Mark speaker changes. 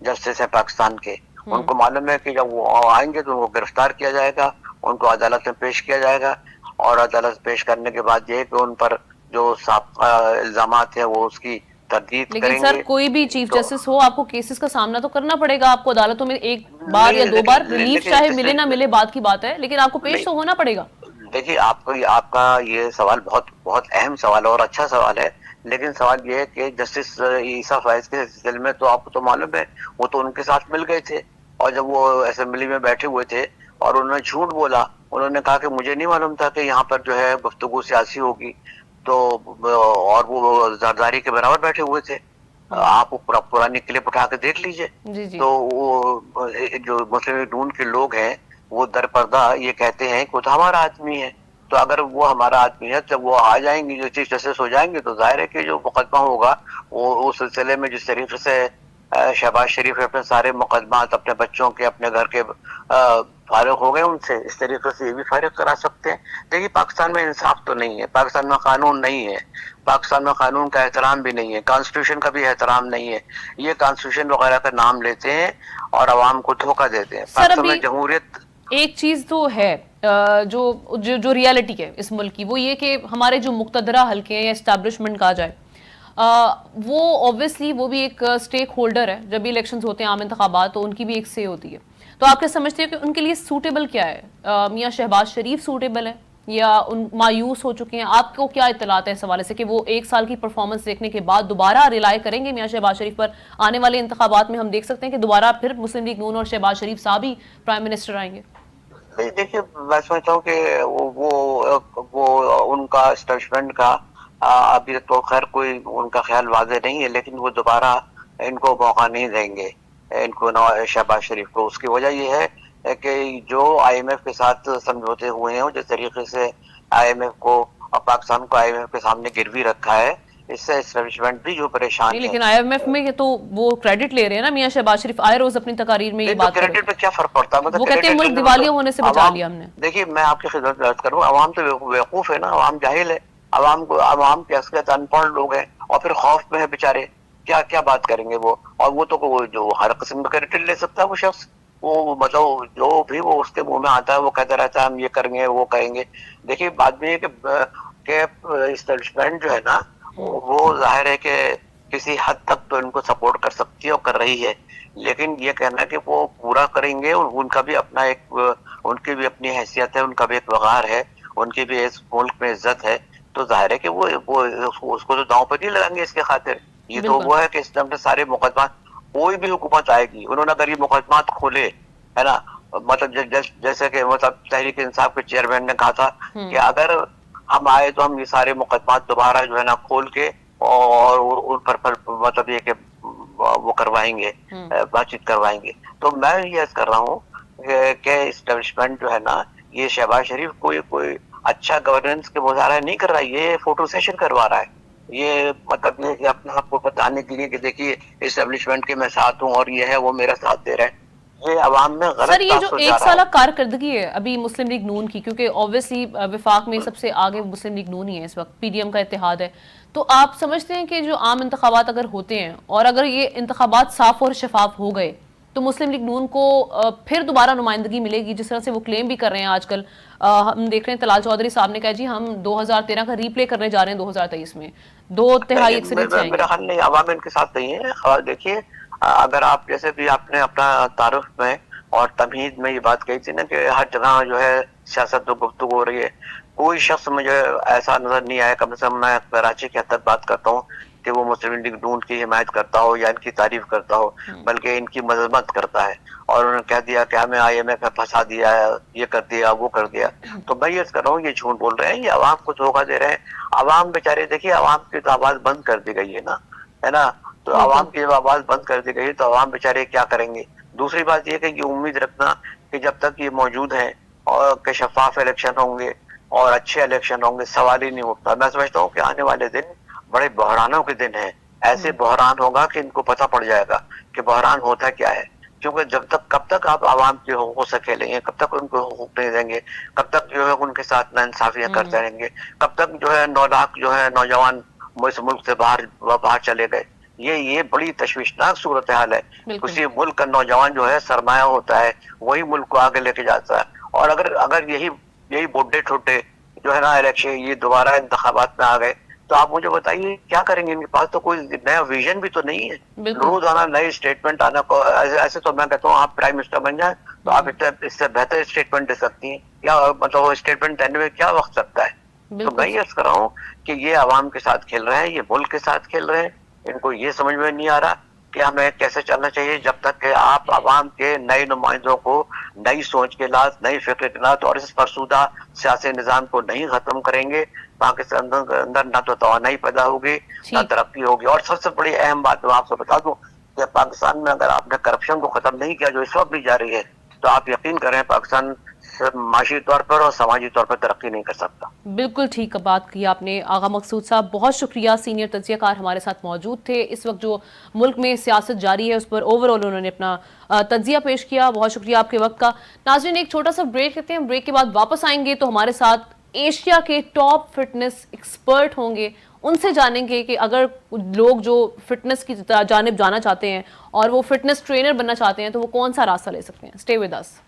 Speaker 1: Justice ہیں پاکستان کے، ان کو معلوم ہے کہ جب وہ آئیں گے تو ان کو گرفتار کیا جائے گا، ان کو عدالت میں پیش کیا جائے گا، اور عدالت پیش کرنے کے بعد یہ کہ ان پر جو سابقہ الزامات ہیں وہ اس کی تردید
Speaker 2: لیکن
Speaker 1: کریں
Speaker 2: سر
Speaker 1: گے.
Speaker 2: کوئی بھی چیف
Speaker 1: تو
Speaker 2: جسٹس ہو آپ کو کیسز کا سامنا تو کرنا پڑے گا، آپ کو عدالتوں میں ایک بار یا
Speaker 1: نہیں،
Speaker 2: دو بار ریلیف چاہے ملے نہ
Speaker 1: لیکن
Speaker 2: ملے بات کی بات ہے، لیکن آپ کو پیش تو ہونا پڑے گا.
Speaker 1: دیکھیے آپ کا یہ سوال بہت بہت اہم سوال ہے اور اچھا سوال ہے، لیکن سوال یہ ہے کہ جسٹس عیسیٰ فیض کے سلسلے میں تو آپ کو تو معلوم ہے وہ تو ان کے ساتھ مل گئے تھے، اور جب وہ اسمبلی میں بیٹھے ہوئے تھے اور انہوں نے جھوٹ بولا، انہوں نے کہا کہ مجھے نہیں معلوم تھا کہ یہاں پر جو ہے گفتگو سیاسی ہوگی، تو اور وہ زرداری کے برابر بیٹھے ہوئے تھے. آپ پرانی کلپ اٹھا کے دیکھ لیجئے.
Speaker 2: جی جی.
Speaker 1: تو وہ جو مسلم لیگ نون کے لوگ ہیں وہ در پردہ یہ کہتے ہیں کہ وہ تو ہمارا آدمی ہے، تو اگر وہ ہمارا آدمی ہے جب وہ آ جائیں گے، جو چیف جسٹس ہو جائیں گے، تو ظاہر ہے کہ جو مقدمہ ہوگا وہ اس سلسلے میں جس طریقے سے شہباز شریف اپنے سارے مقدمات اپنے بچوں کے اپنے گھر کے فارغ ہو گئے ان سے، اس طریقے سے یہ بھی فارغ کرا سکتے ہیں. دیکھیے پاکستان میں انصاف تو نہیں ہے، پاکستان میں قانون نہیں ہے، پاکستان میں قانون کا احترام بھی نہیں ہے، کانسٹیٹیوشن کا بھی احترام نہیں ہے. یہ کانسٹیٹیوشن وغیرہ کا نام لیتے ہیں اور عوام کو دھوکہ دیتے ہیں.
Speaker 2: سر
Speaker 1: پاکستان میں
Speaker 2: ابھی
Speaker 1: جمہوریت
Speaker 2: ایک چیز تو ہے جو ریالٹی ہے اس ملک کی، وہ یہ کہ ہمارے جو مقتدرہ حلقے ہیں یا اسٹیبلشمنٹ کہا جائے، وہ اوبویسلی وہ بھی ایک سٹیک ہولڈر ہے. جب بھی الیکشنز ہوتے ہیں عام انتخابات تو ان کی بھی ایک سے ہوتی ہے. تو آپ کیا سمجھتے ہیں کہ ان کے لیے سوٹیبل کیا ہے؟ میاں شہباز شریف سوٹیبل ہے یا ان مایوس ہو چکے ہیں؟ آپ کو کیا اطلاعات ہے اس حوالے سے کہ وہ ایک سال کی پرفارمنس دیکھنے کے بعد دوبارہ ریلائی کریں گے میاں شہباز شریف پر؟ آنے والے انتخابات میں ہم دیکھ سکتے ہیں کہ دوبارہ پھر مسلم لیگ نون اور شہباز شریف صاحب ہی پرائم منسٹر آئیں گے.
Speaker 1: نہیں، دیکھیے میں سمجھتا ہوں کہ وہ ان کا اسٹیبلشمنٹ کا ابھی تو خیر کوئی ان کا خیال واضح نہیں ہے، لیکن وہ دوبارہ ان کو موقع نہیں دیں گے، ان کو شہباز شریف کو. اس کی وجہ یہ ہے کہ جو آئی ایم ایف کے ساتھ سمجھوتے ہوئے ہیں، جس طریقے سے آئی ایم ایف کو پاکستان کو آئی ایم ایف کے سامنے گروی رکھا ہے، اس سے اسٹیبلشمنٹ بھی جو پریشان
Speaker 2: نہیں،
Speaker 1: ہے.
Speaker 2: لیکن آئی ایم ایف میں تو وہ کریڈٹ لے رہے ہیں نا میاں شہباز شریف، آئے روز اپنی تقاریر میں یہ
Speaker 1: نہیں تو
Speaker 2: بات کر رہے
Speaker 1: کریڈٹ
Speaker 2: تھے.
Speaker 1: میں کیا فرق پڑتا ہے؟ مطلب
Speaker 2: وہ کہتے ہیں
Speaker 1: کریڈٹ
Speaker 2: ملک
Speaker 1: لینے میں تو
Speaker 2: دیوالیہ ہونے سے بچا
Speaker 1: عوام،
Speaker 2: لیا ہم نے.
Speaker 1: دیکھیے میں آپ کی خدمت میں عرض کروں، عوام تو بیوقوف ہے نا، عوام جاہل ہے، عوام کی اکثریت ان پڑھ لوگ ہیں اور پھر خوف میں ہے بیچارے، کیا کیا بات کریں گے وہ. اور وہ تو جو ہر قسم کا کریڈٹ لے سکتا ہے وہ شخص، وہ مطلب جو بھی وہ اس کے منہ میں آتا ہے وہ کہتا رہتا ہے ہم یہ کریں گے وہ کہیں گے. دیکھیے بات میں یہ کہ اسٹیبلشمنٹ جو ہے نا وہ ظاہر ہے کہ کسی حد تک تو ان کو سپورٹ کر سکتی ہے اور کر رہی ہے، لیکن یہ کہنا کہ وہ پورا کریں گے، ان کا بھی اپنا ایک، ان کی بھی اپنی حیثیت ہے، ان کا بھی ایک وقار ہے، ان کی بھی اس ملک میں عزت ہے، تو ظاہر ہے کہ وہ اس کو تو داؤں پہ نہیں لگائیں گے اس کے خاطر. یہ تو
Speaker 2: بالکل.
Speaker 1: وہ ہے کہ اس نے سارے مقدمات، کوئی بھی حکومت آئے گی انہوں نے اگر یہ مقدمات کھولے ہے نا، مطلب جیسے کہ مطلب تحریک انصاف کے چیئرمین نے کہا تھا کہ اگر ہم آئے تو ہم یہ سارے مقدمات دوبارہ جو ہے نا کھول کے اور ان پر مطلب یہ کہ وہ کروائیں گے، بات چیت کروائیں گے. تو میں یہ عرض کر رہا ہوں کہ اسٹیبلشمنٹ جو ہے نا یہ شہباز شریف کوئی اچھا گورننس کے مظاہرہ نہیں کر رہا ہے، یہ فوٹو سیشن کروا رہا ہے. یہ مطلب یہ اپنے آپ کو بتانے کے لیے کہ دیکھیے اسٹیبلشمنٹ کے میں ساتھ ہوں اور یہ ہے وہ میرا ساتھ دے رہا ہے. یہ عوام میں
Speaker 2: سر
Speaker 1: غلط
Speaker 2: یہ جو
Speaker 1: تاثر جا
Speaker 2: ایک
Speaker 1: رہا
Speaker 2: سالہ
Speaker 1: ہے.
Speaker 2: کارکردگی ہے ابھی مسلم لیگ نون کی، کیونکہ اوبویسلی وفاق میں سب سے آگے مسلم لیگ نون ہی ہے اس وقت، پی ڈی ایم کا اتحاد ہے، تو آپ سمجھتے ہیں کہ جو عام انتخابات اگر ہوتے ہیں اور اگر یہ انتخابات صاف اور شفاف ہو گئے تو مسلم لیگ نون کو پھر دوبارہ نمائندگی ملے گی، جس طرح سے وہ کلیم بھی کر رہے ہیں آج کل؟ ہم دیکھ رہے ہیں طلال چودھری صاحب نے کہا جی ہم 2013 کا ری پلے کرنے جا رہے ہیں 2023 میں، 2/3 اکثریت سے آئیں گے.
Speaker 1: میرا خیال نہیں، عوام ان کے ساتھ نہیں ہے. دیکھیے اگر آپ جیسے بھی آپ نے اپنا تعارف میں اور تمہید میں یہ بات کہی تھی نا کہ ہر جگہ جو ہے سیاست و گفتگو ہو رہی ہے، کوئی شخص مجھے ایسا نظر نہیں آیا، کم سے کم میں کراچی کی حد تک بات کرتا ہوں، کہ وہ مسلم لیگ نون کی حمایت کرتا ہو یا ان کی تعریف کرتا ہو، بلکہ ان کی مذمت کرتا ہے. اور انہوں نے کہہ دیا کہ ہمیں آئی ایم ایف میں پھنسا دیا ہے، یہ کر دیا وہ کر دیا. تو میں یہ کر رہا ہوں یہ جھوٹ بول رہے ہیں، یہ عوام کو دھوکہ دے رہے ہیں. عوام بیچارے دیکھیے عوام کی تو آواز بند کر دی گئی ہے نا، ہے نا، تو
Speaker 2: بالکل.
Speaker 1: عوام کی آواز بند کر دی گئی تو عوام بیچارے کیا کریں گے. دوسری بات یہ کہ یہ امید رکھنا کہ جب تک یہ موجود ہیں اور کہ شفاف الیکشن ہوں گے اور اچھے الیکشن ہوں گے، سوال ہی نہیں اٹھتا. میں سمجھتا ہوں کہ آنے والے دن بڑے بحرانوں کے دن ہیں. ایسے بحران ہوگا کہ ان کو پتہ پڑ جائے گا کہ بحران ہوتا کیا ہے. کیونکہ کب تک آپ عوام کے حقوق سے کھیلیں گے، کب تک ان کو حقوق نہیں دیں گے، کب تک جو ہے ان کے ساتھ ناانصافیاں کرتے رہیں گے، کب تک جو ہے 9 لاکھ جو ہے نوجوان اس ملک سے باہر چلے گئے. یہ بڑی تشویشناک صورتحال ہے.
Speaker 2: بالکل.
Speaker 1: کسی ملک کا نوجوان جو ہے سرمایہ ہوتا ہے, وہی ملک کو آگے لے کے جاتا ہے. اور اگر یہی بوڑھے ٹھوٹے جو ہے نا الیکشن یہ دوبارہ انتخابات میں آ گئے تو آپ مجھے بتائیے کیا کریں گے؟ ان کے پاس تو کوئی نیا ویژن بھی تو نہیں ہے.
Speaker 2: بالکل.
Speaker 1: روزانہ نئے اسٹیٹمنٹ آنا, ایسے تو میں کہتا ہوں آپ پرائم منسٹر بن جائیں تو آپ اس سے بہتر اسٹیٹمنٹ دے سکتی ہیں. کیا مطلب وہ اسٹیٹمنٹ دینے میں کیا وقت لگتا ہے؟ تو میں یہ عرض کر رہا ہوں کہ یہ عوام کے ساتھ کھیل رہے ہیں, یہ ملک کے ساتھ کھیل رہے ہیں. ان کو یہ سمجھ میں نہیں آ رہا کہ ہمیں کیسے چلنا چاہیے جب تک کہ آپ عوام کے نئے نمائندوں کو نئی سوچ کے ساتھ, نئی فکر کے ساتھ اور اس فرسودہ سیاسی نظام کو نہیں ختم کریں گے. پاکستان کے اندر نہ تو توانائی پیدا ہوگی نہ ترقی ہوگی. اور سب سے بڑی اہم بات میں آپ کو بتا دوں کہ پاکستان میں اگر آپ نے کرپشن کو ختم نہیں کیا جو اس وقت بھی جاری ہے تو آپ یقین کریں پاکستان معاشی طور پر اور سماجی طور پر ترقی نہیں کر سکتا.
Speaker 2: بالکل ٹھیک بات کی آپ نے آغا مقصود صاحب, بہت شکریہ. سینئر تجزیہ کار ہمارے ساتھ موجود تھے. اس وقت جو ملک میں سیاست جاری ہے اس پر اوورآل انہوں نے اپنا تجزیہ پیش کیا. بہت شکریہ آپ کے وقت کا. ناظرین ایک چھوٹا سا بریک لیتے ہیں, بریک کے بعد واپس آئیں گے تو ہمارے ساتھ ایشیا کے ٹاپ فٹنس ایکسپرٹ ہوں گے. ان سے جانیں گے کہ اگر لوگ جو فٹنس کی جانب جانا چاہتے ہیں اور وہ فٹنس ٹرینر بننا چاہتے ہیں تو وہ کون سا راستہ لے سکتے ہیں. Stay with us.